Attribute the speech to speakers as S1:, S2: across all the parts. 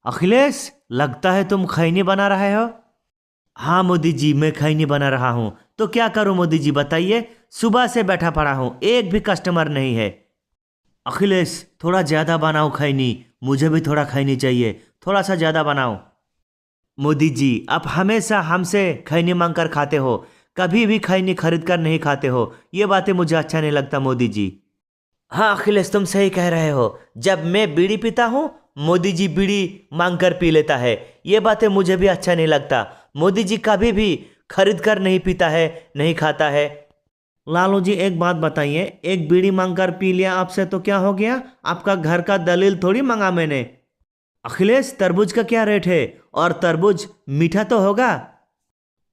S1: अखिलेश, लगता है तुम खैनी बना रहे हो। हाँ मोदी जी, मैं खैनी बना रहा हूँ। तो क्या करूँ मोदी जी, बताइए। सुबह से बैठा पड़ा हूँ, एक भी कस्टमर नहीं है। अखिलेश, थोड़ा ज़्यादा बनाओ खैनी। मुझे भी थोड़ा खैनी चाहिए, थोड़ा सा ज़्यादा बनाओ। मोदी जी, आप हमेशा हमसे खैनी मांग कर खाते हो, कभी भी खैनी खरीद कर नहीं खाते हो। ये बातें मुझे अच्छा नहीं लगता मोदी जी। हाँ अखिलेश, तुम सही कह रहे हो। जब मैं बीड़ी पीता हूँ, मोदी जी बीड़ी मांग कर पी लेता है। ये बातें मुझे भी अच्छा नहीं लगता। मोदी जी कभी भी खरीद कर नहीं पीता है, नहीं खाता है। लालू जी, एक बात बताइए, एक बीड़ी मांग कर पी लिया आपसे तो क्या हो गया? आपका घर का दलील थोड़ी मांगा मैंने। अखिलेश, तरबूज का क्या रेट है? और तरबूज मीठा तो होगा।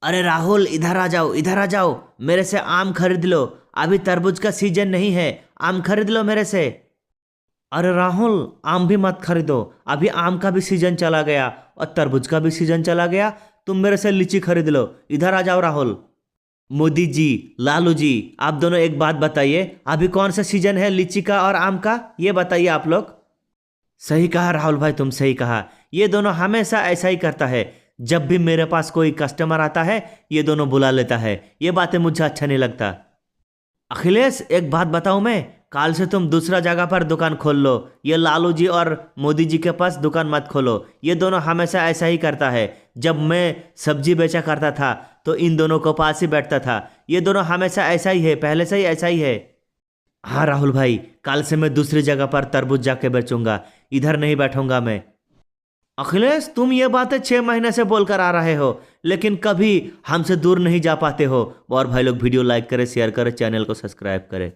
S1: अरे राहुल, इधर आ जाओ, इधर आ जाओ, मेरे से आम खरीद लो। अभी तरबूज का सीजन नहीं है, आम खरीद लो मेरे से। अरे राहुल, आम भी मत खरीदो, अभी आम का भी सीजन चला गया और तरबूज का भी सीजन चला गया। तुम मेरे से लीची खरीद लो। इधर आ जाओ राहुल। मोदी जी, लालू जी, आप दोनों एक बात बताइए, अभी कौन सा सीजन है लीची का और आम का, ये बताइए आप लोग। सही कहा राहुल भाई, तुम सही कहा। ये दोनों हमेशा ऐसा ही करता है। जब भी मेरे पास कोई कस्टमर आता है, ये दोनों बुला लेता है। ये बातें मुझे अच्छा नहीं लगता। अखिलेश, एक बात बताऊं मैं, काल से तुम दूसरा जगह पर दुकान खोल लो। ये लालू जी और मोदी जी के पास दुकान मत खोलो। ये दोनों हमेशा ऐसा ही करता है। जब मैं सब्जी बेचा करता था तो इन दोनों को पास ही बैठता था। ये दोनों हमेशा ऐसा ही है, पहले से ही ऐसा ही है। हाँ राहुल भाई, कल से मैं दूसरी जगह पर तरबूज जाके बेचूंगा, इधर नहीं बैठूंगा मैं। अखिलेश, तुम ये बातें 6 महीने से बोलकर आ रहे हो, लेकिन कभी हमसे दूर नहीं जा पाते हो। और भाई लोग वीडियो लाइक करें, शेयर करें, चैनल को सब्सक्राइब करें।